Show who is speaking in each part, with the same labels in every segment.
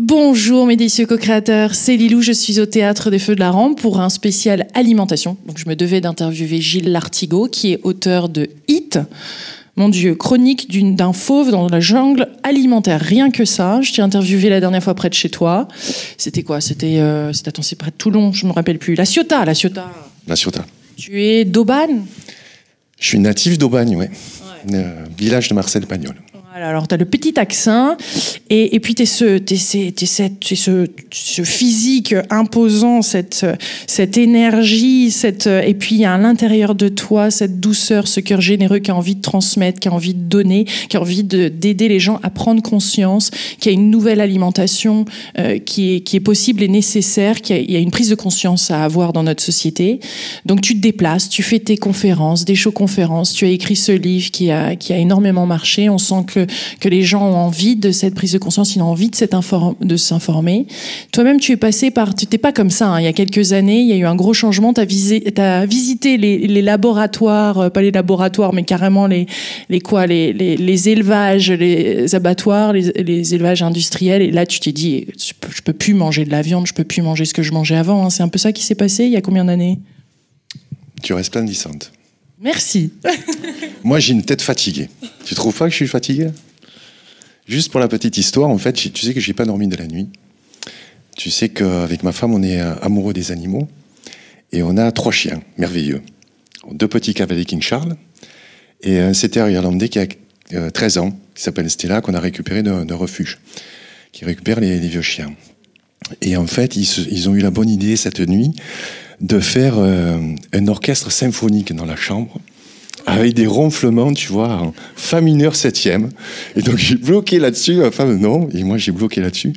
Speaker 1: Bonjour mes délicieux co-créateurs, c'est Lilou, je suis au Théâtre des Feux de la Rampe pour un spécial alimentation. Donc je me devais d'interviewer Gilles Lartigot qui est auteur de Hit, mon Dieu, chronique d'un fauve dans la jungle alimentaire. Rien que ça, je t'ai interviewé la dernière fois près de chez toi. C'était quoi? C'était près de Toulon, je me rappelle plus. La Ciotat.
Speaker 2: La Ciotat.
Speaker 1: Tu es d'Aubagne?
Speaker 2: Je suis natif d'Aubagne, ouais. Village de Marcel Pagnol.
Speaker 1: Voilà, alors tu as le petit accent et puis tu es ce physique imposant, cette énergie, et puis à l'intérieur de toi, cette douceur, ce cœur généreux qui a envie de transmettre, qui a envie de donner, qui a envie d'aider les gens à prendre conscience qu'il y a une nouvelle alimentation qui est possible et nécessaire, il y a une prise de conscience à avoir dans notre société. Donc tu te déplaces, tu fais tes conférences, des show-conférences, tu as écrit ce livre qui a énormément marché. On sent que les gens ont envie de cette prise de conscience, ils ont envie de s'informer. Toi-même, tu t'es pas comme ça, hein. Il y a quelques années, il y a eu un gros changement. T'as visité les laboratoires, pas les laboratoires, mais carrément les élevages, les abattoirs, les élevages industriels. Et là, tu t'es dit, je peux plus manger de la viande, je peux plus manger ce que je mangeais avant, hein. C'est un peu ça qui s'est passé il y a combien d'années?
Speaker 2: Tu restes splendissante.
Speaker 1: Merci.
Speaker 2: Moi, j'ai une tête fatiguée. Tu trouves pas que je suis fatigué? Juste pour la petite histoire, en fait, tu sais que j'ai pas dormi de la nuit. Tu sais qu'avec ma femme, on est amoureux des animaux. Et on a 3 chiens merveilleux. 2 petits cavaliers King Charles et un setter irlandais qui a 13 ans, qui s'appelle Stella, qu'on a récupéré d'un refuge, qui récupère les vieux chiens. Et en fait, ils ont eu la bonne idée cette nuit de faire un orchestre symphonique dans la chambre, avec des ronflements, tu vois, en fa mineur 7e. Et donc j'ai bloqué là-dessus, ma femme non, et moi j'ai bloqué là-dessus.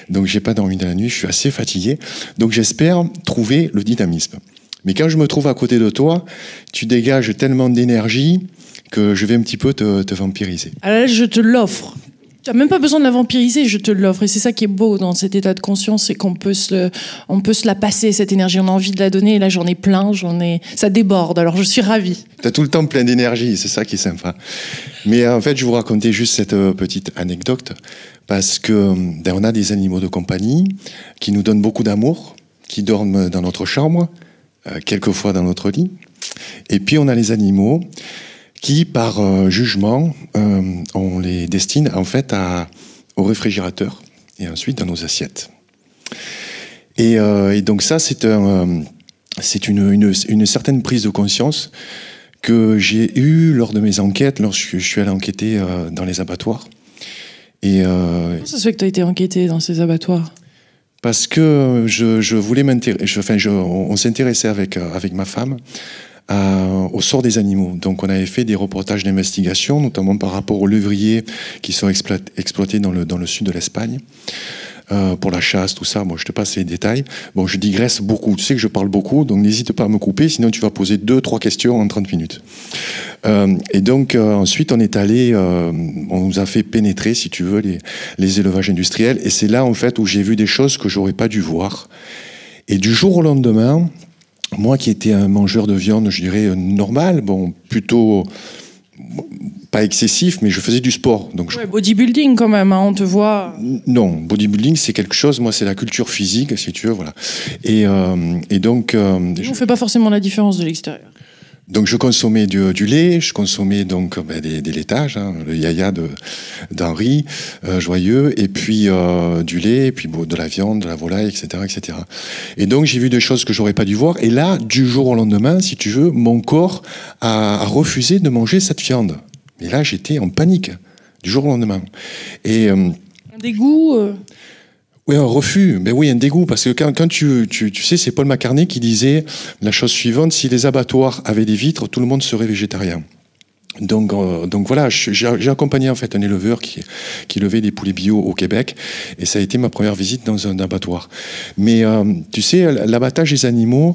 Speaker 2: Donc j'ai pas dormi de la nuit, je suis assez fatigué. Donc j'espère trouver le dynamisme. Mais quand je me trouve à côté de toi, tu dégages tellement d'énergie que je vais un petit peu te vampiriser.
Speaker 1: Alors je te l'offre. Tu n'as même pas besoin de la vampiriser, je te l'offre. Et c'est ça qui est beau dans cet état de conscience, c'est qu'on peut se la passer, cette énergie. On a envie de la donner, et là j'en ai plein, ça déborde, alors je suis ravie.
Speaker 2: Tu as tout le temps plein d'énergie, c'est ça qui est sympa. Mais en fait, je vais vous raconter juste cette petite anecdote, parce que on a des animaux de compagnie qui nous donnent beaucoup d'amour, qui dorment dans notre chambre, quelquefois dans notre lit. Et puis on a les animaux qui, par jugement, on les destine en fait au réfrigérateur et ensuite dans nos assiettes. Et donc ça, c'est une certaine prise de conscience que j'ai eue lors de mes enquêtes, lorsque je suis allé enquêter dans les abattoirs.
Speaker 1: Comment ça se fait que tu as été enquêté dans ces abattoirs?
Speaker 2: Parce que je voulais m'intéresser, on s'intéressait avec ma femme au sort des animaux. Donc on avait fait des reportages d'investigation, notamment par rapport aux lévriers qui sont exploités dans le sud de l'Espagne, pour la chasse, tout ça. Bon, je te passe les détails. Bon, je digresse beaucoup. Tu sais que je parle beaucoup, donc n'hésite pas à me couper, sinon tu vas poser 2-3 questions en 30 minutes. Et donc ensuite on est allé, on nous a fait pénétrer, si tu veux, les élevages industriels. Et c'est là en fait où j'ai vu des choses que j'aurais pas dû voir. Et du jour au lendemain, moi qui étais un mangeur de viande, je dirais normal, bon, plutôt pas excessif, mais je faisais du sport. Donc
Speaker 1: ouais, bodybuilding quand même, hein, on te voit.
Speaker 2: Non, bodybuilding c'est quelque chose, moi c'est la culture physique, si tu veux, voilà. Et donc...
Speaker 1: on fait pas forcément la différence de l'extérieur.
Speaker 2: Donc je consommais du lait, je consommais donc des laitages, hein, le yaya d'Henri, joyeux, et puis du lait, et puis de la viande, de la volaille, etc., etc. Et donc j'ai vu des choses que j'aurais pas dû voir. Et là, du jour au lendemain, si tu veux, mon corps a refusé de manger cette viande. Et là, j'étais en panique du jour au lendemain. Et
Speaker 1: un dégoût.
Speaker 2: Oui, un refus, mais oui, un dégoût, parce que quand tu sais, c'est Paul McCartney qui disait la chose suivante: si les abattoirs avaient des vitres, tout le monde serait végétarien. Donc voilà, j'ai accompagné en fait un éleveur qui levait des poulets bio au Québec, et ça a été ma première visite dans un abattoir. Mais tu sais, l'abattage des animaux,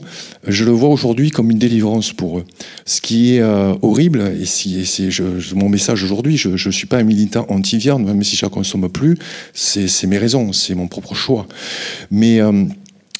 Speaker 2: je le vois aujourd'hui comme une délivrance pour eux. Ce qui est horrible, et c'est mon message aujourd'hui, je suis pas un militant anti-viande, même si je la consomme plus, c'est mes raisons, c'est mon propre choix. Mais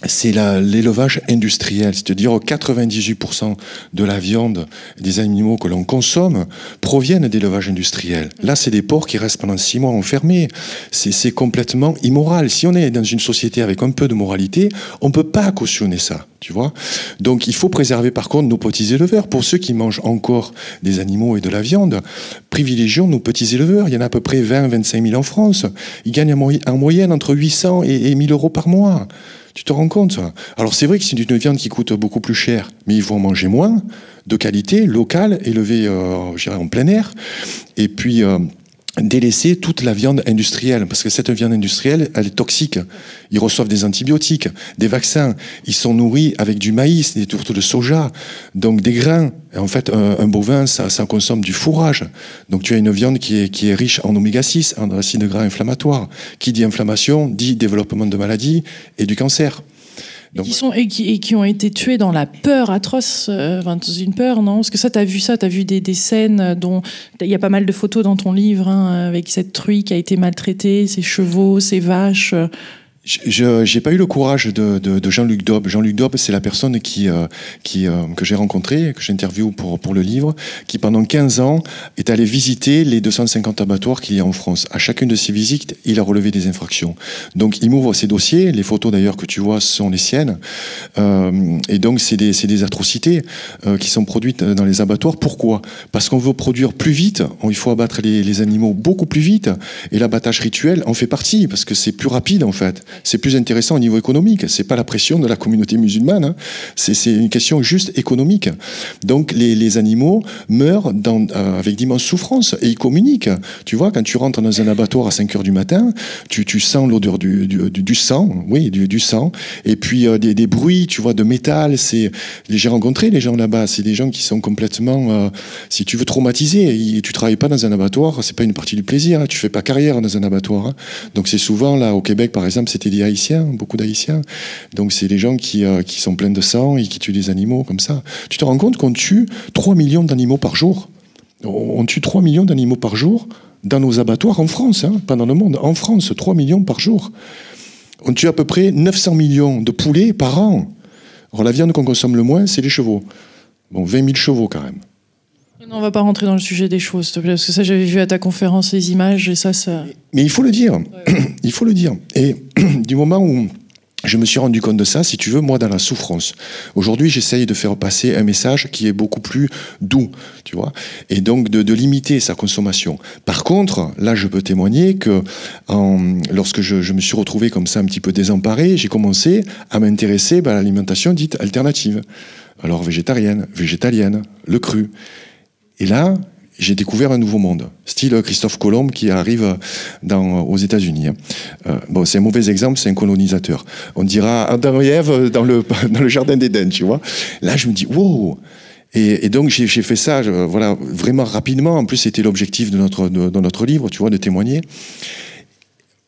Speaker 2: c'est l'élevage industriel, c'est-à-dire 98% de la viande des animaux que l'on consomme proviennent d'élevage industriel. Là, c'est des porcs qui restent pendant 6 mois enfermés. C'est complètement immoral. Si on est dans une société avec un peu de moralité, on ne peut pas cautionner ça, tu vois. Donc, il faut préserver par contre nos petits éleveurs. Pour ceux qui mangent encore des animaux et de la viande, privilégions nos petits éleveurs. Il y en a à peu près 20-25 000 en France. Ils gagnent en moyenne entre 800 et 1 000 euros par mois. Tu te rends compte, ça? Alors c'est vrai que c'est une viande qui coûte beaucoup plus cher, mais il faut en manger moins, de qualité, locale, élevée je dirais, en plein air, et puis délaisser toute la viande industrielle, parce que cette viande industrielle, elle est toxique. Ils reçoivent des antibiotiques, des vaccins, ils sont nourris avec du maïs, des tourtes de soja, donc des grains. Et en fait, un bovin, ça consomme du fourrage. Donc tu as une viande qui est riche en oméga 6, en acides gras inflammatoires. Qui dit inflammation, dit développement de maladies et du cancer. Donc,
Speaker 1: qui ont été tués dans la peur atroce, dans une peur, non? Parce que ça, t'as vu des scènes dont il y a pas mal de photos dans ton livre, hein, avec cette truie qui a été maltraitée, ses chevaux, ses vaches.
Speaker 2: J'ai pas eu le courage de Jean-Luc Daube. Jean-Luc Daube, c'est la personne que j'ai rencontré, que j'interviewe pour le livre, qui pendant 15 ans est allé visiter les 250 abattoirs qu'il y a en France. À chacune de ces visites, il a relevé des infractions. Donc il m'ouvre ses dossiers, les photos d'ailleurs que tu vois sont les siennes, et donc c'est des atrocités qui sont produites dans les abattoirs. Pourquoi? Parce qu'on veut produire plus vite, il faut abattre les animaux beaucoup plus vite, et l'abattage rituel en fait partie, parce que c'est plus rapide en fait. C'est plus intéressant au niveau économique. C'est pas la pression de la communauté musulmane. Hein. C'est une question juste économique. Donc les animaux meurent avec d'immenses souffrances et ils communiquent. Tu vois, quand tu rentres dans un abattoir à 5 heures du matin, tu sens l'odeur du sang, oui, du sang, et puis des bruits, tu vois, de métal. J'ai rencontré les gens là-bas. C'est des gens qui sont complètement, si tu veux, traumatisés. Tu travailles pas dans un abattoir, c'est pas une partie du plaisir. Hein. Tu fais pas carrière dans un abattoir. Hein. Donc c'est souvent là au Québec, par exemple, c'était des Haïtiens, beaucoup d'Haïtiens. Donc c'est des gens qui sont pleins de sang et qui tuent des animaux comme ça. Tu te rends compte qu'on tue 3 millions d'animaux par jour? On tue 3 millions d'animaux par jour dans nos abattoirs en France, hein, pas dans le monde. En France, 3 millions par jour. On tue à peu près 900 millions de poulets par an. Alors la viande qu'on consomme le moins, c'est les chevaux. Bon, 20 000 chevaux quand même.
Speaker 1: Non, on va pas rentrer dans le sujet des chevaux, s'il te plaît, parce que ça, j'avais vu à ta conférence les images, et ça...
Speaker 2: Mais il faut le dire.
Speaker 1: Ouais.
Speaker 2: Il faut le dire. Et du moment où je me suis rendu compte de ça, si tu veux, moi, dans la souffrance. Aujourd'hui, j'essaye de faire passer un message qui est beaucoup plus doux, tu vois, et donc de limiter sa consommation. Par contre, là, je peux témoigner que lorsque je me suis retrouvé comme ça un petit peu désemparé, j'ai commencé à m'intéresser à l'alimentation dite alternative. Alors végétarienne, végétalienne, le cru. Et là, j'ai découvert un nouveau monde, style Christophe Colomb qui arrive aux États-Unis. Bon, c'est un mauvais exemple, c'est un colonisateur. On dira Adam et Ève dans le jardin d'Éden, tu vois. Là, je me dis, wow! Et donc, j'ai fait ça, voilà, vraiment rapidement. En plus, c'était l'objectif de notre livre, tu vois, de témoigner.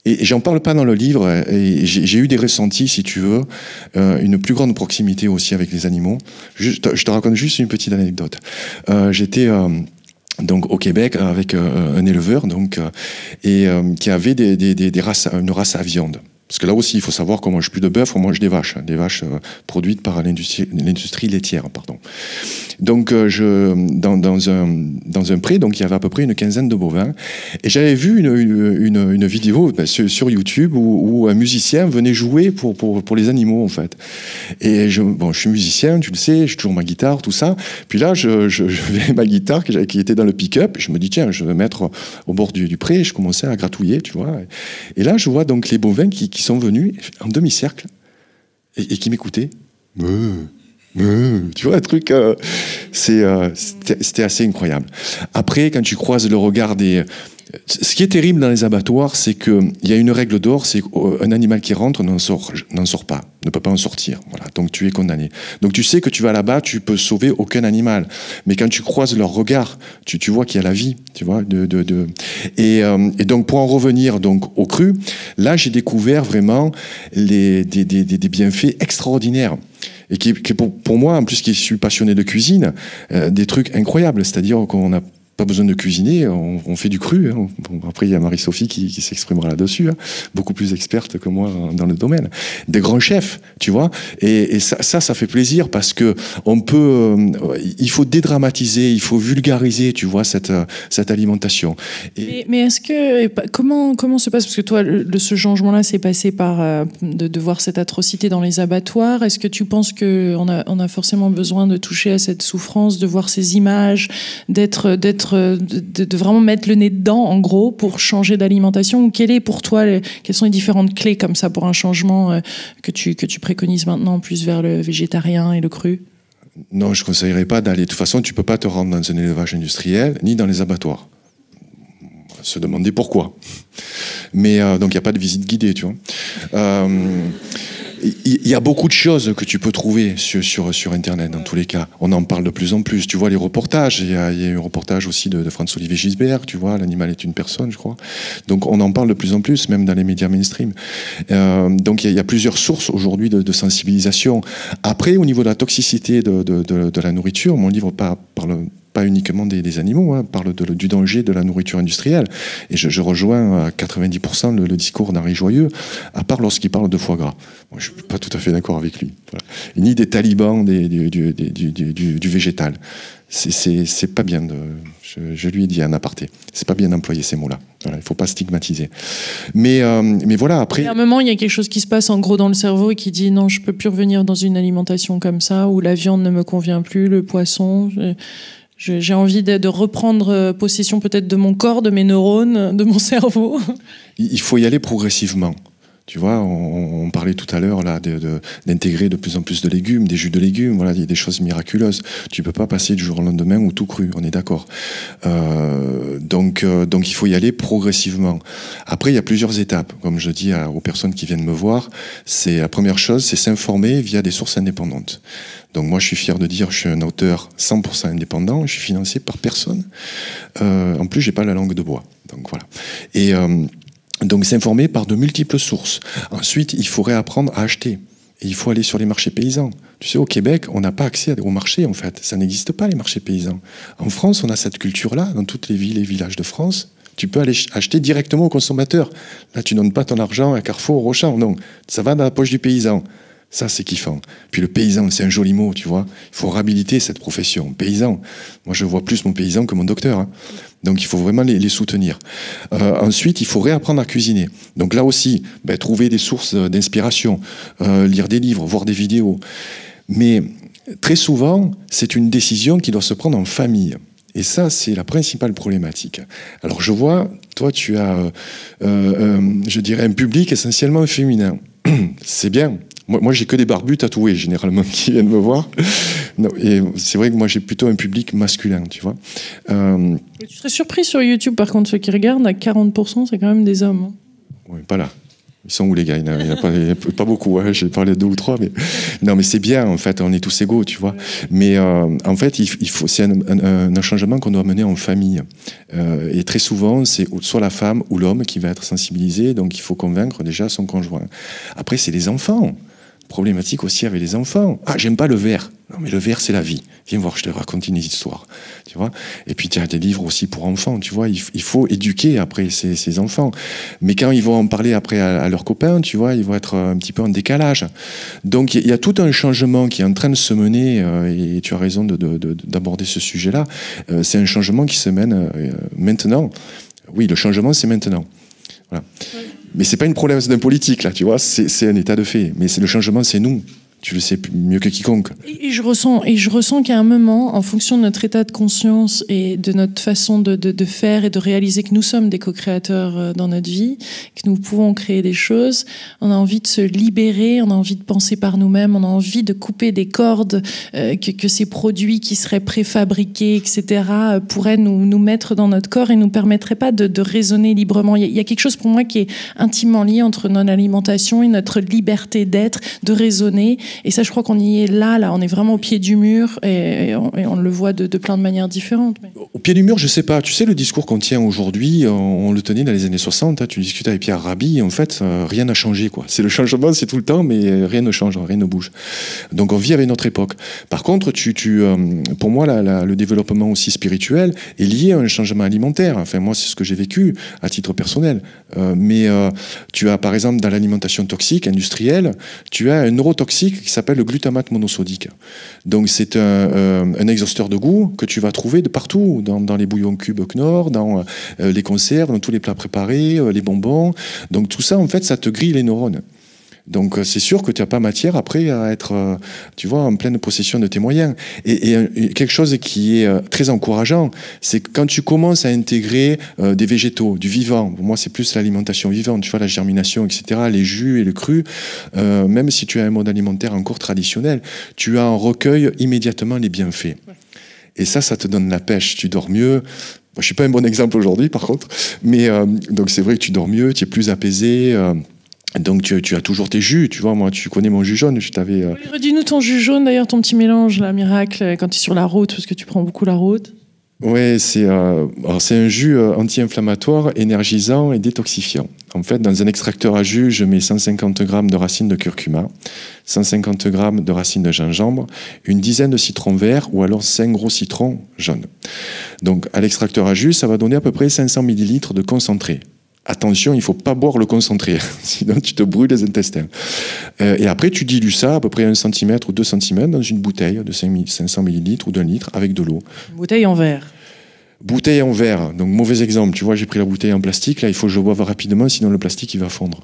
Speaker 2: Et j'en parle pas dans le livre, et j'ai eu des ressentis, si tu veux, une plus grande proximité aussi avec les animaux. Je te raconte juste une petite anecdote. J'étais donc au Québec avec un éleveur qui avait une race à viande. Parce que là aussi, il faut savoir qu'on mange plus de bœuf, on mange des vaches produites par l'industrie laitière, pardon. Donc, dans un pré, donc il y avait à peu près une quinzaine de bovins, et j'avais vu une vidéo sur YouTube où un musicien venait jouer pour les animaux en fait. Et je suis musicien, tu le sais, j'ai toujours ma guitare, tout ça. Puis là, je vais ma guitare qui était dans le pick-up, et je me dis tiens, je vais mettre au bord du pré, et je commençais à gratouiller, tu vois. Et là, je vois donc les bovins qui sont venus en demi-cercle et qui m'écoutaient. Tu vois, un truc, c'était assez incroyable. Après, quand tu croises le regard ce qui est terrible dans les abattoirs, c'est qu'il y a une règle d'or, c'est qu'un animal qui rentre n'en sort pas, ne peut pas en sortir. Voilà, donc tu es condamné. Donc tu sais que tu vas là-bas, tu peux sauver aucun animal. Mais quand tu croises leur regard, tu vois qu'il y a la vie, tu vois. Et donc pour en revenir donc au cru, là j'ai découvert vraiment des bienfaits extraordinaires. Et pour moi, en plus qui suis passionné de cuisine, des trucs incroyables. C'est-à-dire qu'on a Pas besoin de cuisiner, on fait du cru. Hein. Bon, après, il y a Marie-Sophie qui s'exprimera là-dessus, hein, beaucoup plus experte que moi dans le domaine. Des grands chefs, tu vois. Et ça fait plaisir parce que on peut, il faut dédramatiser, il faut vulgariser, tu vois, cette alimentation.
Speaker 1: Mais est-ce que comment se passe, parce que toi, ce changement-là s'est passé par de voir cette atrocité dans les abattoirs. Est-ce que tu penses que on a forcément besoin de toucher à cette souffrance, de voir ces images, de vraiment mettre le nez dedans, en gros, pour changer d'alimentation? Ou quelle sont les différentes clés comme ça pour un changement que tu préconises maintenant, plus vers le végétarien et le cru?
Speaker 2: Non, je ne conseillerais pas d'aller. De toute façon, tu ne peux pas te rendre dans un élevage industriel, ni dans les abattoirs. Se demander pourquoi. Mais donc, il n'y a pas de visite guidée, tu vois. Il y a beaucoup de choses que tu peux trouver sur Internet, dans tous les cas. On en parle de plus en plus. Tu vois les reportages. Il y a eu un reportage aussi de Franz-Olivier Gisbert, tu vois, l'animal est une personne, je crois. Donc on en parle de plus en plus, même dans les médias mainstream. Donc il y a plusieurs sources aujourd'hui de sensibilisation. Après, au niveau de la toxicité de la nourriture, mon livre parle pas uniquement des animaux, hein, parle du danger de la nourriture industrielle. Et je rejoins à 90% le discours d'Henri Joyeux, à part lorsqu'il parle de foie gras. Moi, je suis pas tout à fait d'accord avec lui. Voilà. Ni des talibans du végétal. C'est pas bien. Je lui ai dit en aparté. C'est pas bien d'employer ces mots-là. Voilà, il faut pas stigmatiser. Mais voilà, après...
Speaker 1: À un moment, il y a quelque chose qui se passe en gros dans le cerveau et qui dit non, je peux plus revenir dans une alimentation comme ça, où la viande ne me convient plus, le poisson... J'ai envie de reprendre possession peut-être de mon corps, de mes neurones, de mon cerveau.
Speaker 2: Il faut y aller progressivement. Tu vois, on parlait tout à l'heure là d'intégrer de plus en plus de légumes, des jus de légumes. Voilà, il y a des choses miraculeuses. Tu peux pas passer du jour au lendemain ou tout cru. On est d'accord. Donc il faut y aller progressivement. Après, il y a plusieurs étapes. Comme je dis aux personnes qui viennent me voir, la première chose, c'est s'informer via des sources indépendantes. Donc moi, je suis fier de dire, je suis un auteur 100% indépendant. Je suis financé par personne. En plus, j'ai pas la langue de bois. Donc voilà. Et donc s'informer par de multiples sources. Ensuite, il faudrait apprendre à acheter. Et il faut aller sur les marchés paysans. Tu sais, au Québec, on n'a pas accès aux marchés, en fait. Ça n'existe pas, les marchés paysans. En France, on a cette culture-là, dans toutes les villes et villages de France. Tu peux aller acheter directement au consommateur. Là, tu ne donnes pas ton argent à Carrefour, au Auchan. Non, ça va dans la poche du paysan. Ça, c'est kiffant. Puis le paysan, c'est un joli mot, tu vois. Il faut réhabiliter cette profession. Paysan. Moi, je vois plus mon paysan que mon docteur. Hein. Donc, il faut vraiment les soutenir. Ensuite, il faut réapprendre à cuisiner. Donc là aussi, trouver des sources d'inspiration, lire des livres, voir des vidéos. Mais très souvent, c'est une décision qui doit se prendre en famille. Et ça, c'est la principale problématique. Alors, je vois, toi, tu as, je dirais, un public essentiellement féminin. C'est bien. Moi, j'ai que des barbus tatoués, généralement, qui viennent me voir. Non, et c'est vrai que moi, j'ai plutôt un public masculin, tu vois.
Speaker 1: Tu serais surpris sur YouTube, par contre, ceux qui regardent, à 40%, c'est quand même des hommes.
Speaker 2: Oui, pas là. Ils sont où, les gars? Il n'y en a pas beaucoup. Hein. J'ai parlé de 2 ou 3, mais non, mais c'est bien. En fait, on est tous égaux, tu vois. Mais en fait, c'est un changement qu'on doit mener en famille. Et très souvent, c'est soit la femme ou l'homme qui va être sensibilisé. Donc, il faut convaincre déjà son conjoint. Après, c'est les enfants. Problématique aussi avec les enfants. Ah, j'aime pas le verre. Non, mais le verre, c'est la vie. Viens voir, je te raconte une histoire. Tu vois. Et puis, tu as des livres aussi pour enfants. Tu vois, il faut éduquer après ces enfants. Mais quand ils vont en parler après à leurs copains, tu vois, ils vont être un petit peu en décalage. Donc, il y a tout un changement qui est en train de se mener. Et tu as raison d'aborder ce sujet-là. C'est un changement qui se mène maintenant. Oui, le changement, c'est maintenant. Voilà. Oui. Mais c'est pas une problématique d'un politique, là, tu vois, c'est un état de fait. Mais le changement, c'est nous. Tu le sais mieux que quiconque. Et je
Speaker 1: ressens qu'à un moment, en fonction de notre état de conscience et de notre façon de faire et de réaliser que nous sommes des co-créateurs dans notre vie, que nous pouvons créer des choses, on a envie de se libérer, on a envie de penser par nous-mêmes, on a envie de couper des cordes, que ces produits qui seraient préfabriqués, etc., pourraient nous mettre dans notre corps et nous permettraient pas de raisonner librement. Il y a quelque chose pour moi qui est intimement lié entre notre alimentation et notre liberté d'être, de raisonner. Et ça, je crois qu'on y est là, on est vraiment au pied du mur et on le voit de plein de manières différentes. Mais...
Speaker 2: Au pied du mur, je sais pas. Tu sais, le discours qu'on tient aujourd'hui, on le tenait dans les années 60. Hein, tu discutais avec Pierre Rabhi, en fait, rien n'a changé, quoi. C'est le changement, c'est tout le temps, mais rien ne change, rien ne bouge. Donc on vit avec notre époque. Par contre, pour moi, le développement aussi spirituel est lié à un changement alimentaire. Enfin, moi, c'est ce que j'ai vécu à titre personnel. Mais tu as, par exemple, dans l'alimentation toxique, industrielle, tu as un neurotoxique qui s'appelle le glutamate monosodique. Donc c'est un exhausteur de goût que tu vas trouver de partout, dans les bouillons cubes Knorr, dans les conserves, dans tous les plats préparés, les bonbons. Donc tout ça, en fait, ça te grille les neurones. Donc c'est sûr que tu n'as pas matière après à être, tu vois, en pleine possession de tes moyens. Et quelque chose qui est très encourageant, c'est que quand tu commences à intégrer des végétaux, du vivant, pour moi c'est plus l'alimentation vivante, tu vois, la germination, etc., les jus et le cru, même si tu as un mode alimentaire encore traditionnel, tu en recueilles immédiatement les bienfaits. Et ça te donne la pêche, tu dors mieux. Moi, je suis pas un bon exemple aujourd'hui, par contre, mais donc c'est vrai que tu dors mieux, tu es plus apaisé. Donc tu as toujours tes jus, tu vois, moi tu connais mon jus jaune, je t'avais...
Speaker 1: Oui, redis-nous ton jus jaune d'ailleurs, ton petit mélange, là, miracle, quand tu es sur la route, parce que tu prends beaucoup la route.
Speaker 2: Ouais, c'est un jus anti-inflammatoire, énergisant et détoxifiant. En fait, dans un extracteur à jus, je mets 150 grammes de racines de curcuma, 150 grammes de racines de gingembre, une dizaine de citrons verts ou alors 5 gros citrons jaunes. Donc à l'extracteur à jus, ça va donner à peu près 500 millilitres de concentré. Attention, il ne faut pas boire le concentré, sinon tu te brûles les intestins. Et après, tu dilues ça à peu près 1 cm ou 2 cm dans une bouteille de 500 ml ou d'1 litre avec de l'eau.
Speaker 1: Bouteille en verre.
Speaker 2: Bouteille en verre, donc mauvais exemple. Tu vois, j'ai pris la bouteille en plastique, là, il faut que je boive rapidement, sinon le plastique, il va fondre.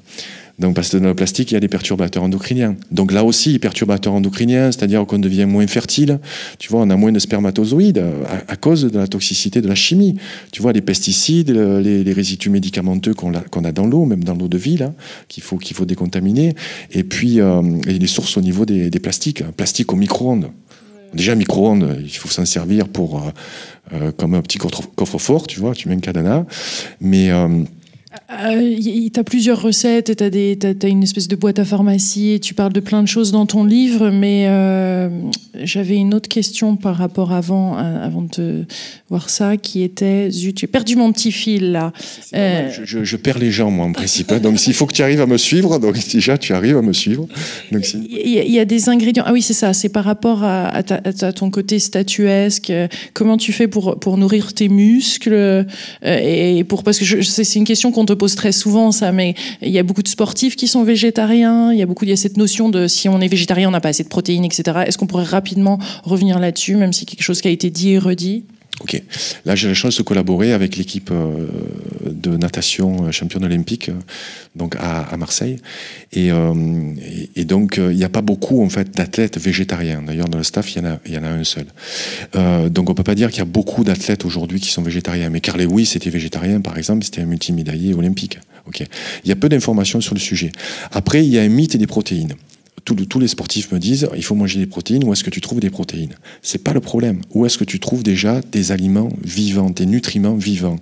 Speaker 2: Donc, parce que dans le plastique, il y a des perturbateurs endocriniens. Donc là aussi, perturbateurs endocriniens, c'est-à-dire qu'on devient moins fertile. Tu vois, on a moins de spermatozoïdes à cause de la toxicité de la chimie. Tu vois, les pesticides, les résidus médicamenteux qu'on a dans l'eau, même dans l'eau de vie, là, qu'il faut décontaminer. Et puis, et les sources au niveau des plastiques. Plastique au micro-ondes. Déjà, micro-ondes, il faut s'en servir comme un petit coffre-fort, tu vois, tu mets un cadenas. Mais...
Speaker 1: tu as plusieurs recettes, tu as une espèce de boîte à pharmacie, et tu parles de plein de choses dans ton livre, mais j'avais une autre question par rapport avant de te voir ça, qui était, zut, j'ai perdu mon petit fil là.
Speaker 2: Je perds les gens, moi, en principe. Hein, donc il faut que tu arrives à me suivre, donc déjà tu arrives à me suivre.
Speaker 1: Il y a des ingrédients, ah oui c'est ça, c'est par rapport à ton côté statuesque, comment tu fais pour nourrir tes muscles, parce que c'est une question qu'on te pose très souvent, ça, mais il y a beaucoup de sportifs qui sont végétariens, il y a cette notion de si on est végétarien, on n'a pas assez de protéines, etc. Est-ce qu'on pourrait rapidement revenir là-dessus, même si quelque chose qui a été dit et redit ?
Speaker 2: Ok. Là, j'ai la chance de collaborer avec l'équipe de natation championne olympique, donc à Marseille. Et donc, il n'y a pas beaucoup en fait d'athlètes végétariens. D'ailleurs, dans le staff, il y en a un seul. Donc, on peut pas dire qu'il y a beaucoup d'athlètes aujourd'hui qui sont végétariens. Mais Carl Lewis était végétarien, par exemple, c'était un multimédaillé olympique. Ok. Il y a peu d'informations sur le sujet. Après, il y a un mythe des protéines. Tous les sportifs me disent il faut manger des protéines. Où est-ce que tu trouves des protéines? C'est pas le problème. Où est-ce que tu trouves déjà des aliments vivants, des nutriments vivants,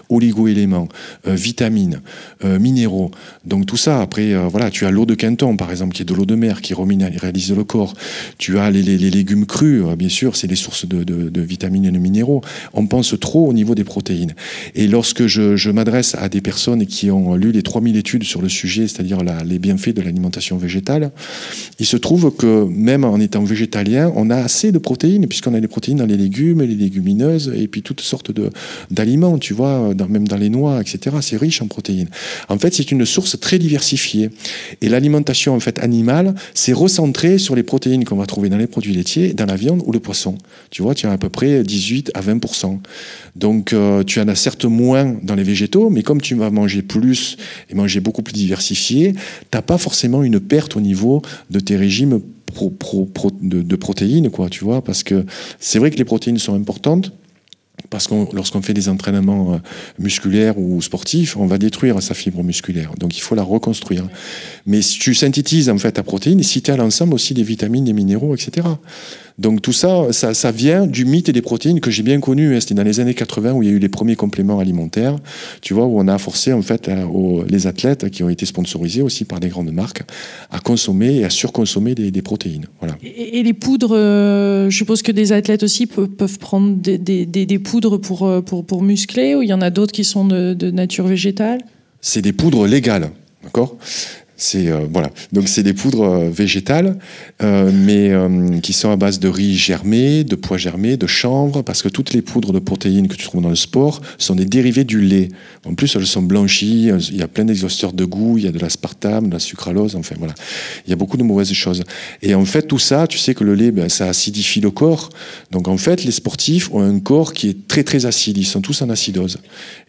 Speaker 2: oligo-éléments, vitamines, minéraux. Donc tout ça. Après, voilà, tu as l'eau de Quinton par exemple, qui est de l'eau de mer, qui reminéralise le corps. Tu as les légumes crus, bien sûr, c'est les sources de vitamines et de minéraux. On pense trop au niveau des protéines. Et lorsque je m'adresse à des personnes qui ont lu les 3000 études sur le sujet, c'est-à-dire les bienfaits de l'alimentation végétale, il se trouve que même en étant végétalien, on a assez de protéines, puisqu'on a des protéines dans les légumes, les légumineuses, et puis toutes sortes d'aliments, tu vois, même dans les noix, etc. C'est riche en protéines. En fait, c'est une source très diversifiée. Et l'alimentation en fait animale, c'est recentré sur les protéines qu'on va trouver dans les produits laitiers, dans la viande ou le poisson. Tu vois, tu as à peu près 18 à 20%. Donc, tu en as certes moins dans les végétaux, mais comme tu vas manger plus et manger beaucoup plus diversifié, t'as pas forcément une perte au niveau de tes régimes de protéines, quoi, tu vois, parce que c'est vrai que les protéines sont importantes, parce que lorsqu'on fait des entraînements musculaires ou sportifs, on va détruire sa fibre musculaire. Donc, il faut la reconstruire. Mais si tu synthétises, en fait, ta protéine, si tu as l'ensemble aussi des vitamines, des minéraux, etc. Donc tout ça, ça vient du mythe des protéines que j'ai bien connu. C'était dans les années 80 où il y a eu les premiers compléments alimentaires, tu vois, où on a forcé en fait les athlètes qui ont été sponsorisés aussi par des grandes marques à consommer et à surconsommer des protéines. Voilà.
Speaker 1: Et les poudres, je suppose que des athlètes aussi peuvent prendre des poudres pour muscler, ou il y en a d'autres qui sont de nature végétale?
Speaker 2: C'est des poudres légales, d'accord ? Voilà. Donc c'est des poudres végétales, mais qui sont à base de riz germé, de pois germés, de chanvre, parce que toutes les poudres de protéines que tu trouves dans le sport sont des dérivés du lait. En plus, elles sont blanchies, il y a plein d'exhausteurs de goût, il y a de l'aspartame, de la sucralose, enfin voilà. Il y a beaucoup de mauvaises choses. Et en fait, tout ça, tu sais que le lait, ça acidifie le corps. Donc en fait, les sportifs ont un corps qui est très très acide. Ils sont tous en acidose.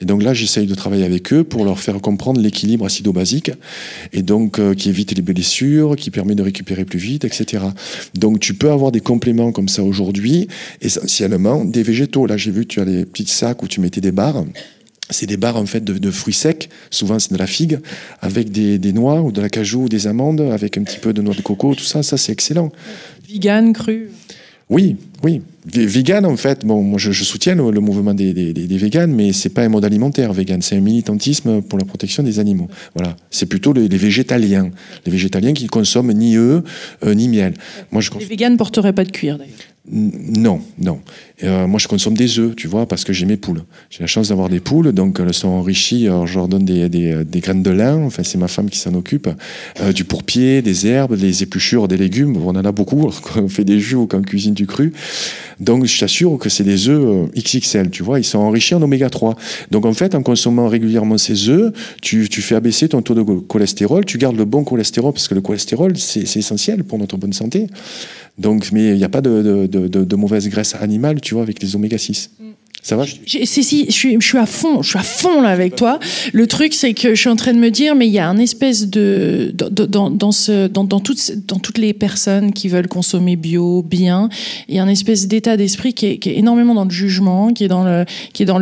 Speaker 2: Et donc là, j'essaye de travailler avec eux pour leur faire comprendre l'équilibre acido-basique. Et donc, qui évite les blessures, qui permet de récupérer plus vite, etc. Donc tu peux avoir des compléments comme ça aujourd'hui, essentiellement des végétaux. Là, j'ai vu que tu as des petits sacs où tu mettais des barres. C'est des barres en fait de fruits secs, souvent c'est de la figue, avec des noix ou de la cajou ou des amandes, avec un petit peu de noix de coco, tout ça, c'est excellent.
Speaker 1: Vegan, cru.
Speaker 2: Oui, oui. Vegan, en fait, bon, moi je soutiens le mouvement des véganes, mais c'est pas un mode alimentaire vegan, c'est un militantisme pour la protection des animaux. Voilà, c'est plutôt les végétaliens qui ne consomment ni œufs ni miel. Moi,
Speaker 1: les véganes ne porteraient pas de cuir d'ailleurs.
Speaker 2: Non. Moi, je consomme des œufs, tu vois, parce que j'ai mes poules. J'ai la chance d'avoir des poules, donc elles sont enrichies. Alors, je leur donne des graines de lin, enfin, c'est ma femme qui s'en occupe. Du pourpier, des herbes, des épluchures, des légumes. On en a beaucoup quand on fait des jus ou quand on cuisine du cru. Donc, je t'assure que c'est des œufs XXL, tu vois. Ils sont enrichis en oméga 3. Donc, en fait, en consommant régulièrement ces œufs, tu fais abaisser ton taux de cholestérol. Tu gardes le bon cholestérol, parce que le cholestérol, c'est essentiel pour notre bonne santé. Donc, mais il n'y a pas de mauvaise graisse animale, tu vois, avec les oméga 6. Ça va?
Speaker 1: Je suis à fond là avec toi. Le truc, c'est que je suis en train de me dire, mais il y a un espèce dans toutes les personnes qui veulent consommer bio, bien, il y a un espèce d'état d'esprit qui est énormément dans le jugement, qui est dans le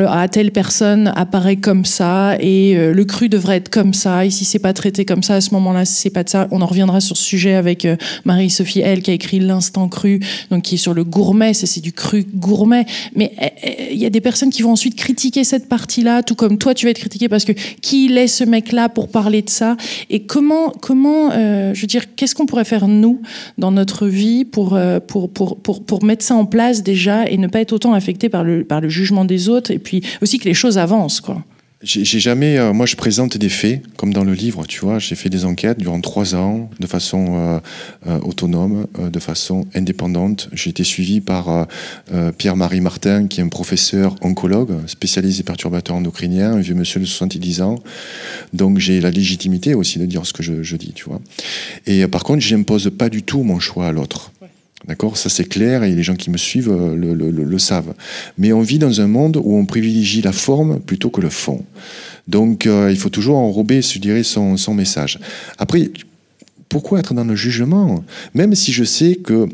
Speaker 1: ah, telle personne apparaît comme ça et le cru devrait être comme ça. Et si c'est pas traité comme ça à ce moment-là, si c'est pas de ça, on en reviendra sur ce sujet avec Marie-Sophie L qui a écrit L'instant cru, donc qui est sur le gourmet, c'est du cru gourmet. Mais il y a des personnes qui vont ensuite critiquer cette partie-là, tout comme toi, tu vas être critiqué parce que qui il est ce mec-là pour parler de ça? Et comment je veux dire, qu'est-ce qu'on pourrait faire nous dans notre vie pour mettre ça en place déjà et ne pas être autant affecté par le jugement des autres et puis aussi que les choses avancent, quoi.
Speaker 2: J'ai jamais... moi, je présente des faits, comme dans le livre, tu vois. J'ai fait des enquêtes durant 3 ans, de façon autonome, de façon indépendante. J'ai été suivi par Pierre-Marie Martin, qui est un professeur oncologue, spécialisé perturbateurs endocriniens, un vieux monsieur de 70 ans. Donc, j'ai la légitimité aussi de dire ce que je dis, tu vois. Et par contre, j'impose pas du tout mon choix à l'autre. D'accord, ça c'est clair et les gens qui me suivent le savent. Mais on vit dans un monde où on privilégie la forme plutôt que le fond. Donc il faut toujours enrober, je dirais, son message. Après, pourquoi être dans le jugement? Même si je sais que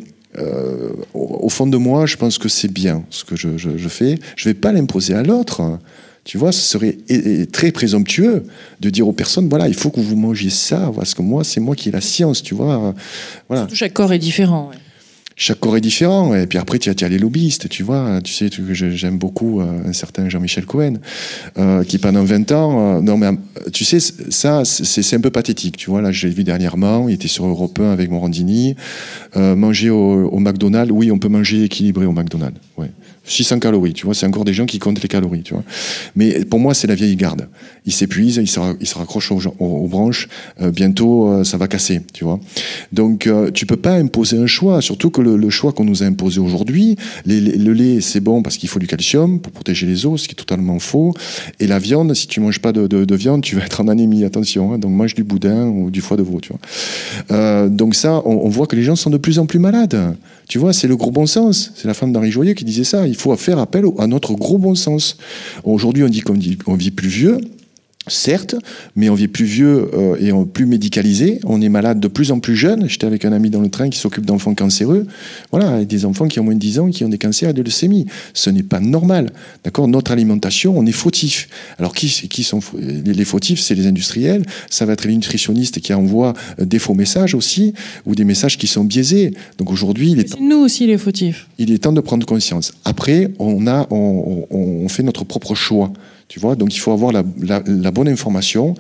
Speaker 2: au fond de moi, je pense que c'est bien ce que je fais, je ne vais pas l'imposer à l'autre. Tu vois, ce serait très présomptueux de dire aux personnes, voilà, il faut que vous mangiez ça, parce que moi, c'est moi qui ai la science, tu vois. Voilà.
Speaker 1: Surtout chaque corps est différent. Ouais.
Speaker 2: Chaque corps est différent, et puis après tu as les lobbyistes, tu vois, tu sais que j'aime beaucoup un certain Jean-Michel Cohen, qui pendant 20 ans, non mais tu sais, ça c'est un peu pathétique, tu vois, là je l'ai vu dernièrement, il était sur Europe 1 avec Morandini, manger au McDonald's, oui on peut manger équilibré au McDonald's, ouais. 600 calories, tu vois, c'est encore des gens qui comptent les calories, tu vois. Mais pour moi, c'est la vieille garde. Il s'épuise, il se raccroche aux branches, bientôt ça va casser, tu vois. Donc tu peux pas imposer un choix, surtout que le choix qu'on nous a imposé aujourd'hui, le lait c'est bon parce qu'il faut du calcium pour protéger les os, ce qui est totalement faux. Et la viande, si tu manges pas de viande, tu vas être en anémie, attention, hein, donc mange du boudin ou du foie de veau, tu vois. Donc ça, on voit que les gens sont de plus en plus malades. Tu vois, c'est le gros bon sens. C'est la femme d'Henri Joyeux qui disait ça. Il faut faire appel à notre gros bon sens. Aujourd'hui, on dit qu'on vit plus vieux. Certes, mais on vit plus vieux et plus médicalisé. On est malade de plus en plus jeune. J'étais avec un ami dans le train qui s'occupe d'enfants cancéreux. Voilà, et des enfants qui ont moins de 10 ans, qui ont des cancers et des leucémies. Ce n'est pas normal. D'accord ? Notre alimentation, on est fautif. Alors, qui sont les fautifs ? C'est les industriels. Ça va être les nutritionnistes qui envoient des faux messages aussi, ou des messages qui sont biaisés. Donc aujourd'hui,
Speaker 1: c'est nous aussi les fautifs.
Speaker 2: Il est temps de prendre conscience. Après, on fait notre propre choix. Tu vois, donc il faut avoir la bonne information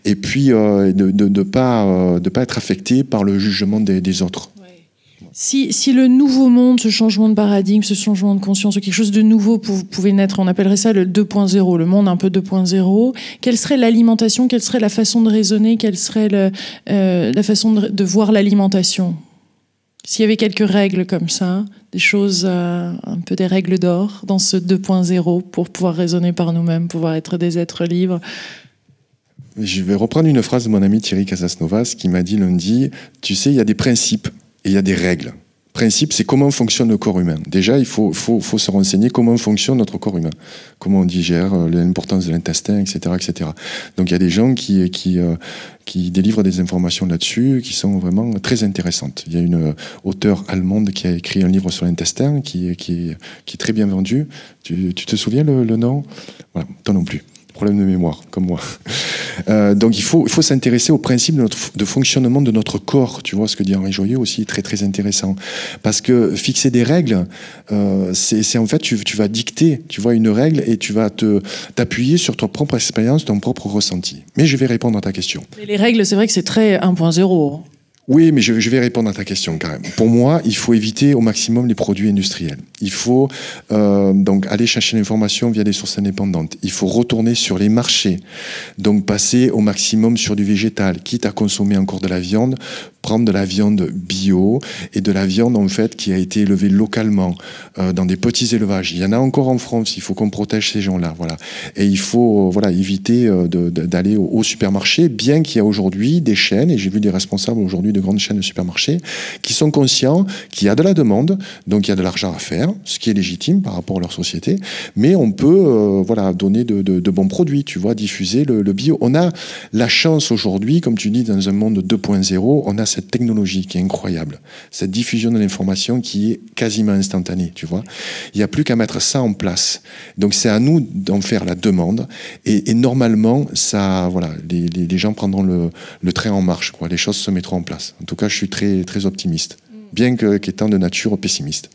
Speaker 2: et puis de pas être affecté par le jugement des autres.
Speaker 1: Ouais. Si le nouveau monde, ce changement de paradigme, ce changement de conscience, quelque chose de nouveau pouvait naître, on appellerait ça le 2.0, le monde un peu 2.0, quelle serait l'alimentation, quelle serait la façon de raisonner, quelle serait la façon de voir l'alimentation ? S'il y avait quelques règles comme ça, des choses, un peu des règles d'or dans ce 2.0 pour pouvoir raisonner par nous-mêmes, pouvoir être des êtres libres.
Speaker 2: Je vais reprendre une phrase de mon ami Thierry Casasnovas qui m'a dit lundi, tu sais, il y a des principes et il y a des règles. Principe, c'est comment fonctionne le corps humain. Déjà, il faut se renseigner comment fonctionne notre corps humain, comment on digère, l'importance de l'intestin, etc., etc. Donc, il y a des gens qui délivrent des informations là-dessus qui sont vraiment très intéressantes. Il y a une auteure allemande qui a écrit un livre sur l'intestin qui est très bien vendu. Tu te souviens le nom ? Voilà, toi non plus. Problème de mémoire, comme moi. Donc il faut s'intéresser au principe de fonctionnement de notre corps. Tu vois ce que dit Henri Joyeux aussi, très très intéressant. Parce que fixer des règles, c'est en fait, tu vas dicter, tu vois, une règle et tu vas t'appuyer sur ton propre expérience, ton propre ressenti. Mais je vais répondre à ta question.
Speaker 1: Et les règles, c'est vrai que c'est très 1.0.
Speaker 2: Oui, mais je vais répondre à ta question quand même. Pour moi, il faut éviter au maximum les produits industriels. Il faut donc aller chercher l'information via des sources indépendantes. Il faut retourner sur les marchés, donc passer au maximum sur du végétal, quitte à consommer encore de la viande, prendre de la viande bio et de la viande en fait qui a été élevée localement dans des petits élevages. Il y en a encore en France. Il faut qu'on protège ces gens-là, voilà. Et il faut éviter d'aller au supermarché, bien qu'il y a aujourd'hui des chaînes et j'ai vu des responsables aujourd'hui de grandes chaînes de supermarchés qui sont conscients qu'il y a de la demande, donc il y a de l'argent à faire, ce qui est légitime par rapport à leur société, mais on peut donner de bons produits, tu vois, diffuser le bio. On a la chance aujourd'hui, comme tu dis, dans un monde 2.0, on a cette technologie qui est incroyable, cette diffusion de l'information qui est quasiment instantanée, tu vois. Il n'y a plus qu'à mettre ça en place. Donc c'est à nous d'en faire la demande et normalement, ça, voilà, les gens prendront le train en marche, quoi. Les choses se mettront en place. En tout cas, je suis très, très optimiste, bien qu'étant de nature pessimiste.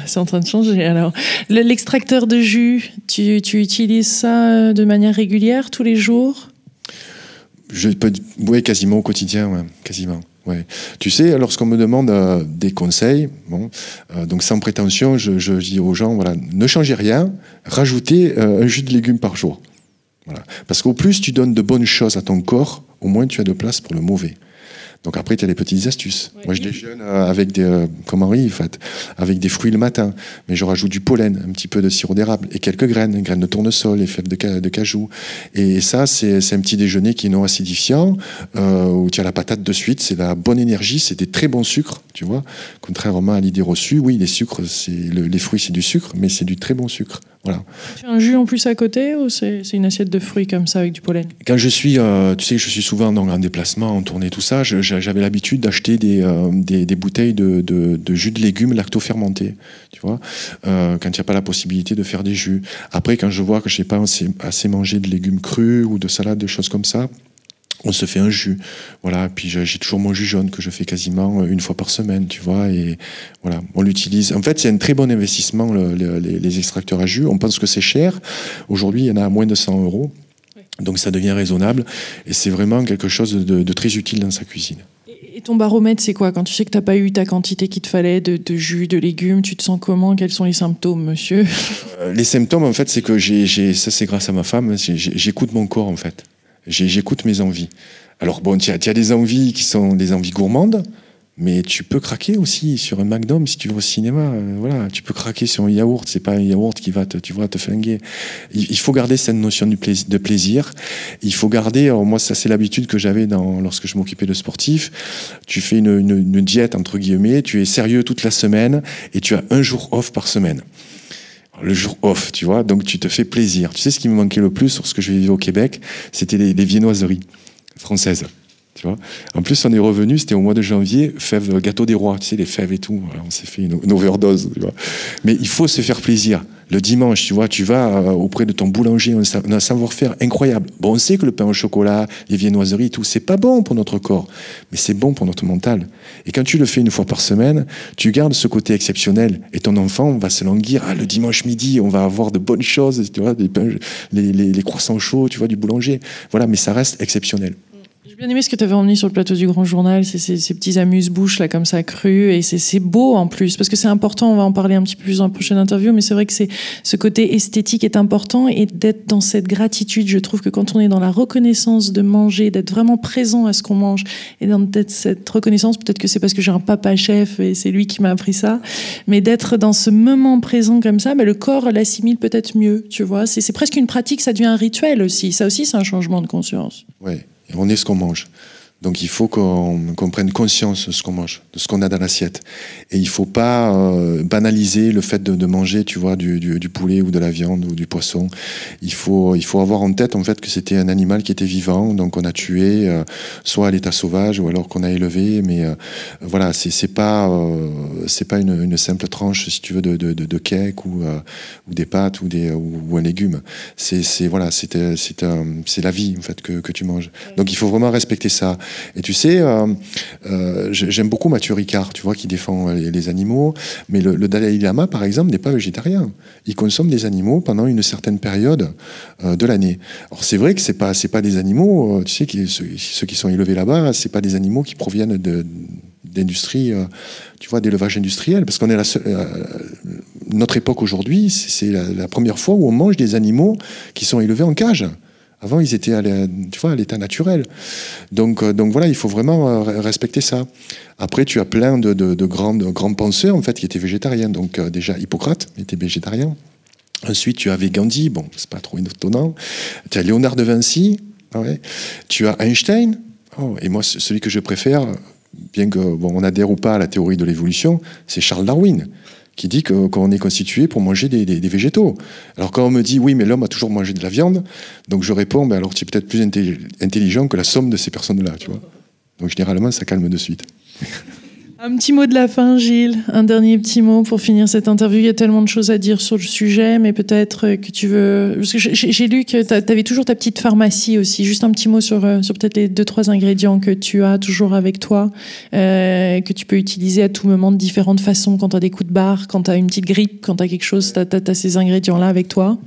Speaker 1: C'est en train de changer, alors. L'extracteur de jus, tu utilises ça de manière régulière, tous les jours ?
Speaker 2: Oui, quasiment au quotidien, ouais, quasiment. Ouais. Tu sais, lorsqu'on me demande des conseils, donc sans prétention, je dis aux gens, voilà, ne changez rien, rajoutez un jus de légumes par jour. Voilà. Parce qu'au plus tu donnes de bonnes choses à ton corps, au moins tu as de place pour le mauvais. Donc après, tu as les petites astuces. Ouais. Moi, je déjeune avec comme Henri, en fait, avec des fruits le matin, mais je rajoute du pollen, un petit peu de sirop d'érable et quelques graines de tournesol et fèves de cajou. Et ça, c'est un petit déjeuner qui est non acidifiant, où tu as la patate de suite, c'est la bonne énergie, c'est des très bons sucres, tu vois. Contrairement à l'idée reçue, oui, les sucres, les fruits, c'est du sucre, mais c'est du très bon sucre. Voilà.
Speaker 1: Tu as un jus en plus à côté ou c'est une assiette de fruits comme ça avec du pollen ?
Speaker 2: Quand je suis, tu sais, je suis souvent en déplacement, en tournée, tout ça, j'avais l'habitude d'acheter des bouteilles de jus de légumes lacto-fermentés, tu vois, quand il n'y a pas la possibilité de faire des jus. Après, quand je vois que je n'ai pas assez mangé de légumes crus ou de salades, de choses comme ça, on se fait un jus, voilà. Puis j'ai toujours mon jus jaune que je fais quasiment une fois par semaine, tu vois, et voilà, on l'utilise. En fait, c'est un très bon investissement, les extracteurs à jus. On pense que c'est cher. Aujourd'hui, il y en a à moins de 100 €. Donc ça devient raisonnable et c'est vraiment quelque chose de très utile dans sa cuisine.
Speaker 1: Et ton baromètre, c'est quoi ? Quand tu sais que tu n'as pas eu ta quantité qu'il te fallait de jus, de légumes, tu te sens comment ? Quels sont les symptômes, monsieur ?
Speaker 2: Les symptômes, en fait, c'est que ça c'est grâce à ma femme, j'écoute mon corps, en fait. J'écoute mes envies. Alors bon, tu as des envies qui sont des envies gourmandes, mais tu peux craquer aussi sur un McDo si tu vas au cinéma. Voilà, tu peux craquer sur un yaourt. C'est pas un yaourt qui va te flinguer. Il faut garder cette notion de plaisir. Il faut garder. Alors moi, ça c'est l'habitude que j'avais lorsque je m'occupais de sportifs. Tu fais une diète entre guillemets. Tu es sérieux toute la semaine et tu as un jour off par semaine. le jour off, tu vois. Donc tu te fais plaisir. Tu sais ce qui me manquait le plus lorsque je vivais au Québec, c'était les viennoiseries françaises. Tu vois. En plus, on est revenu, c'était au mois de janvier, fèves, gâteau des rois, tu sais, les fèves et tout. Voilà, on s'est fait une overdose, tu vois. Mais il faut se faire plaisir. Le dimanche, tu vois, tu vas auprès de ton boulanger, on a un savoir-faire incroyable. Bon, on sait que le pain au chocolat, les viennoiseries et tout, c'est pas bon pour notre corps, mais c'est bon pour notre mental. Et quand tu le fais une fois par semaine, tu gardes ce côté exceptionnel. Et ton enfant va se languir. Ah, le dimanche midi, on va avoir de bonnes choses, tu vois, des pains, les croissants chauds, tu vois, du boulanger. Voilà, mais ça reste exceptionnel.
Speaker 1: J'ai bien aimé ce que tu avais emmené sur le plateau du Grand Journal, ces petits amuse-bouches là comme ça crus, et c'est beau en plus, parce que c'est important, on va en parler un petit peu plus dans la prochaine interview, mais c'est vrai que ce côté esthétique est important, et d'être dans cette gratitude. Je trouve que quand on est dans la reconnaissance de manger, d'être vraiment présent à ce qu'on mange, et dans cette reconnaissance, peut-être que c'est parce que j'ai un papa chef et c'est lui qui m'a appris ça, mais d'être dans ce moment présent comme ça, le corps l'assimile peut-être mieux, tu vois. C'est presque une pratique, ça devient un rituel aussi. Ça aussi, c'est un changement de conscience.
Speaker 2: Ouais. On est ce qu'on mange. Donc il faut qu'on prenne conscience de ce qu'on mange, de ce qu'on a dans l'assiette. Et il ne faut pas banaliser le fait de manger, tu vois, du poulet ou de la viande ou du poisson. Il faut avoir en tête en fait que c'était un animal qui était vivant, donc on a tué, soit à l'état sauvage ou alors qu'on a élevé. Mais voilà, c'est pas une simple tranche, si tu veux, de cake ou des pâtes ou un légume. C'est la vie en fait que tu manges. Donc il faut vraiment respecter ça. Et tu sais, j'aime beaucoup Mathieu Ricard, tu vois, qui défend les animaux, mais le Dalai Lama, par exemple, n'est pas végétarien. Il consomme des animaux pendant une certaine période de l'année. Alors c'est vrai que c'est pas des animaux, tu sais, ceux qui sont élevés là-bas, c'est pas des animaux qui proviennent d'industrie, tu vois, d'élevage industriel, parce qu'on est notre époque aujourd'hui, c'est la première fois où on mange des animaux qui sont élevés en cage. Avant, ils étaient à l'état naturel. Donc voilà, il faut vraiment respecter ça. Après, tu as plein de grands penseurs en fait qui étaient végétariens. Donc déjà, Hippocrate était végétarien. Ensuite, tu avais Gandhi, bon, c'est pas trop étonnant. Tu as Léonard de Vinci. Ouais. Tu as Einstein. Oh, et moi, celui que je préfère, bien que on adhère ou pas à la théorie de l'évolution, c'est Charles Darwin, qui dit qu'on est constitué pour manger des végétaux. Alors quand on me dit, oui, mais l'homme a toujours mangé de la viande, donc je réponds, alors tu es peut-être plus intelligent que la somme de ces personnes-là, tu vois. Donc généralement, ça calme de suite.
Speaker 1: Un petit mot de la fin, Gilles. Un dernier petit mot pour finir cette interview. Il y a tellement de choses à dire sur le sujet, mais peut-être que tu veux... Parce que j'ai lu que tu avais toujours ta petite pharmacie aussi. Juste un petit mot sur peut-être les 2-3 ingrédients que tu as toujours avec toi, que tu peux utiliser à tout moment de différentes façons, quand tu as des coups de barre, quand tu as une petite grippe, quand tu as quelque chose, tu as ces ingrédients-là avec toi.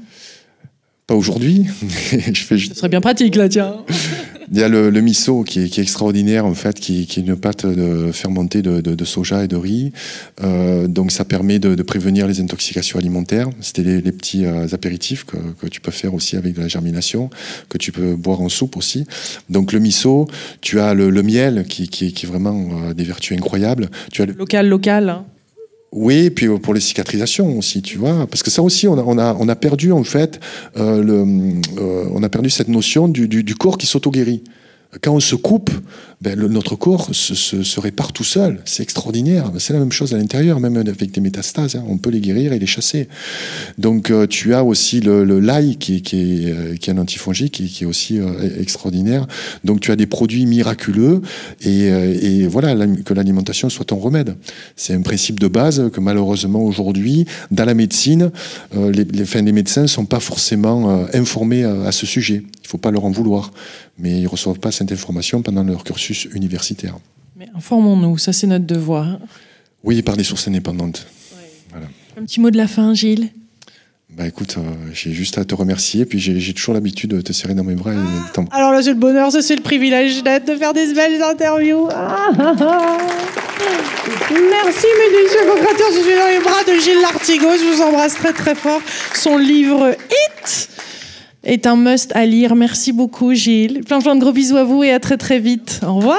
Speaker 2: Pas aujourd'hui.
Speaker 1: Ce serait bien pratique, là, tiens.
Speaker 2: Il y a le miso qui est extraordinaire, en fait, qui est une pâte fermentée de soja et de riz. Donc ça permet de prévenir les intoxications alimentaires. C'était les petits apéritifs que tu peux faire aussi avec de la germination, que tu peux boire en soupe aussi. Donc le miso, tu as le miel qui est vraiment des vertus incroyables. Tu as
Speaker 1: Local, hein.
Speaker 2: Oui, puis pour les cicatrisations aussi, tu vois, parce que ça aussi, on a perdu en fait, on a perdu cette notion du corps qui s'auto-guérit. Quand on se coupe, notre corps se répare tout seul. C'est extraordinaire. C'est la même chose à l'intérieur, même avec des métastases. On peut les guérir et les chasser. Donc, tu as aussi l'ail qui est un antifongique, qui est aussi extraordinaire. Donc, tu as des produits miraculeux et voilà, que l'alimentation soit ton remède. C'est un principe de base que malheureusement aujourd'hui, dans la médecine, les médecins ne sont pas forcément informés à ce sujet. Il ne faut pas leur en vouloir. Mais ils ne reçoivent pas cette information pendant leur cursus universitaire.
Speaker 1: Mais informons-nous, ça c'est notre devoir.
Speaker 2: Oui, par des sources indépendantes.
Speaker 1: Ouais.
Speaker 2: Voilà.
Speaker 1: Un petit mot de la fin, Gilles.
Speaker 2: Écoute, j'ai juste à te remercier, puis j'ai toujours l'habitude de te serrer dans mes bras.
Speaker 1: Alors là, c'est le bonheur, ça c'est le privilège de faire des belles interviews. Merci mes délicieux co-créateurs, je suis dans les bras de Gilles Lartigot, je vous embrasse très très fort. Son livre Hit est un must à lire. Merci beaucoup Gilles. Plein de gros bisous à vous et à très très vite. Au revoir.